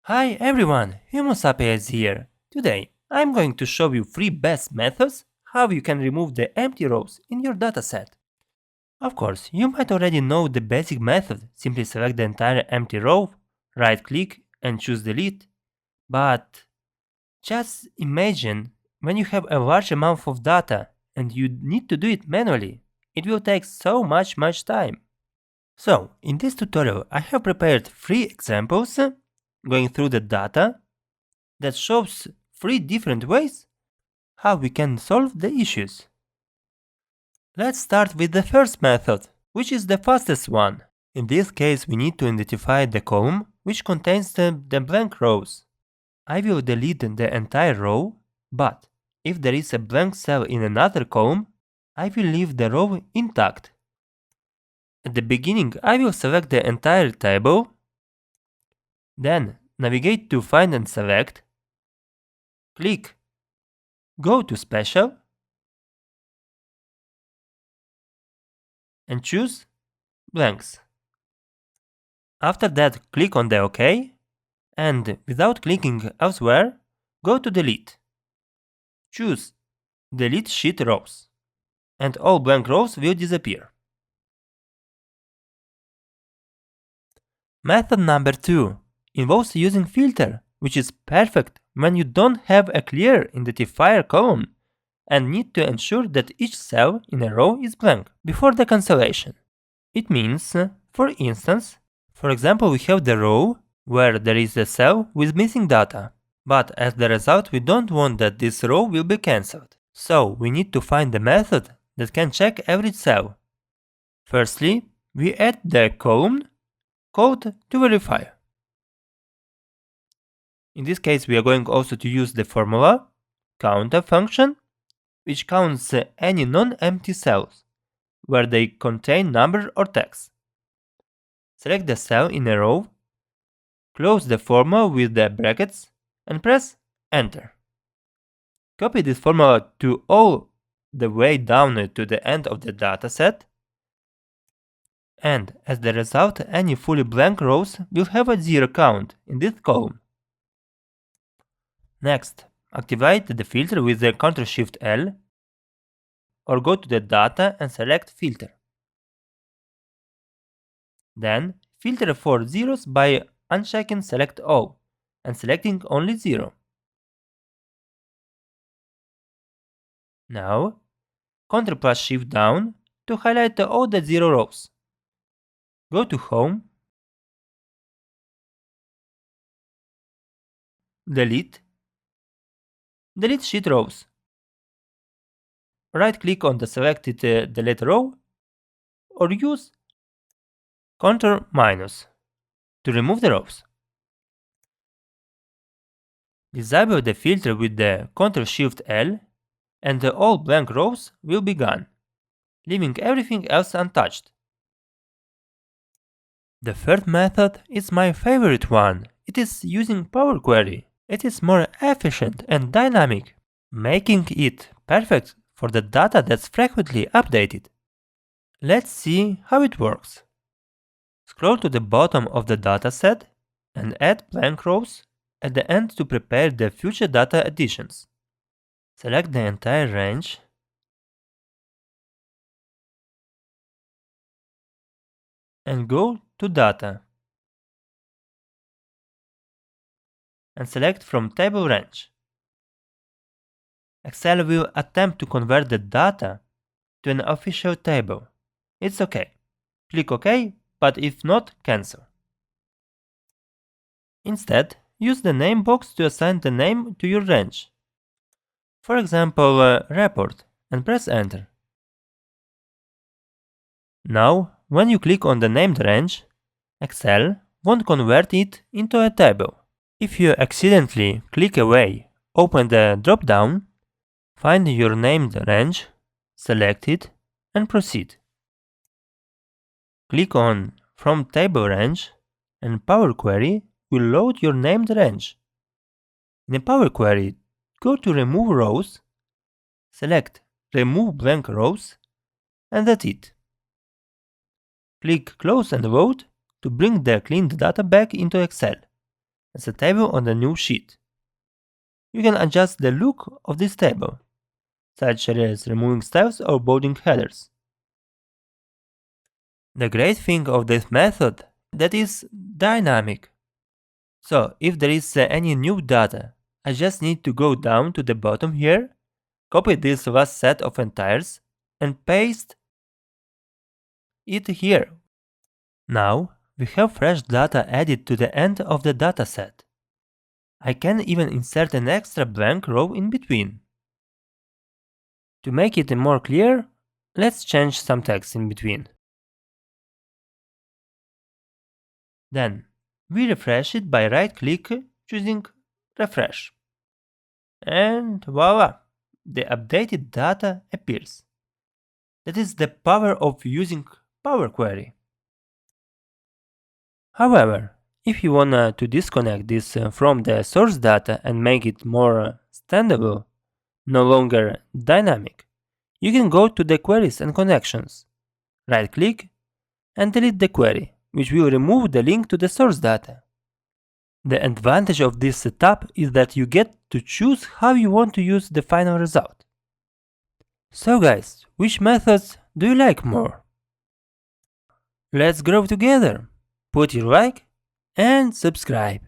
Hi everyone, Humosapia is here. Today, I'm going to show you 3 best methods how you can remove the empty rows in your dataset. Of course, you might already know the basic method, simply select the entire empty row, right click and choose delete. But just imagine when you have a large amount of data and you need to do it manually. It will take so much time. So, in this tutorial I have prepared 3 examples going through the data that shows 3 different ways how we can solve the issues. Let's start with the first method, which is the fastest one. In this case, we need to identify the column which contains the blank rows. I will delete the entire row, but if there is a blank cell in another column, I will leave the row intact. At the beginning, I will select the entire table, then navigate to Find and Select, click Go to Special, and choose blanks. After that, click on the OK, and without clicking elsewhere, go to Delete. Choose Delete Sheet Rows, and all blank rows will disappear. Method number 2 involves using filter, which is perfect when you don't have a clear identifier column and need to ensure that each cell in a row is blank before the cancellation. It means, for instance, for example, we have the row where there is a cell with missing data, but as the result we don't want that this row will be cancelled. So we need to find the method that can check every cell. Firstly, we add the column called toVerify. In this case we are going also to use the formula counter function, which counts any non-empty cells where they contain number or text. Select the cell in a row, close the formula with the brackets, and press Enter. Copy this formula to all the way down to the end of the dataset, and as the result, any fully blank rows will have a 0 count in this column. Next, activate the filter with the Ctrl-Shift-L, or go to the data and select Filter. Then, filter for zeros by unchecking Select All and selecting only 0. Now, Ctrl+Shift down to highlight all the 0 rows. Go to Home, Delete Sheet Rows. Right-click on the selected delete row, or use Ctrl- to remove the rows. Disable the filter with the Ctrl-Shift-L, and all blank rows will be gone, leaving everything else untouched. The third method is my favorite one. It is using Power Query. It is more efficient and dynamic, making it perfect for the data that's frequently updated. Let's see how it works. Scroll to the bottom of the dataset and add blank rows at the end to prepare the future data additions. Select the entire range and go to Data and select from Table Range. Excel will attempt to convert the data to an official table. It's okay. Click OK, but if not, cancel. Instead, use the name box to assign the name to your range. For example, Report, and press Enter. Now, when you click on the named range, Excel won't convert it into a table. If you accidentally click away, open the drop-down, find your named range, select it, and proceed. Click on From Table Range, and Power Query will load your named range. In the Power Query, go to Remove Rows, select Remove Blank Rows, and that's it. Click Close and Vote to bring the cleaned data back into Excel. as a table on the new sheet. You can adjust the look of this table, such as removing styles or bolding headers. The great thing of this method that is dynamic. So if there is any new data, I just need to go down to the bottom here, copy this last set of entires and paste it here. Now we have fresh data added to the end of the dataset. I can even insert an extra blank row in between. To make it more clear, let's change some text in between. Then we refresh it by right-click, choosing Refresh. And voila! The updated data appears. That is the power of using Power Query. However, if you want to disconnect this from the source data and make it more standable, no longer dynamic, you can go to the Queries and Connections, right-click, and delete the query, which will remove the link to the source data. The advantage of this setup is that you get to choose how you want to use the final result. So guys, which methods do you like more? Let's grow together! Put your like and subscribe.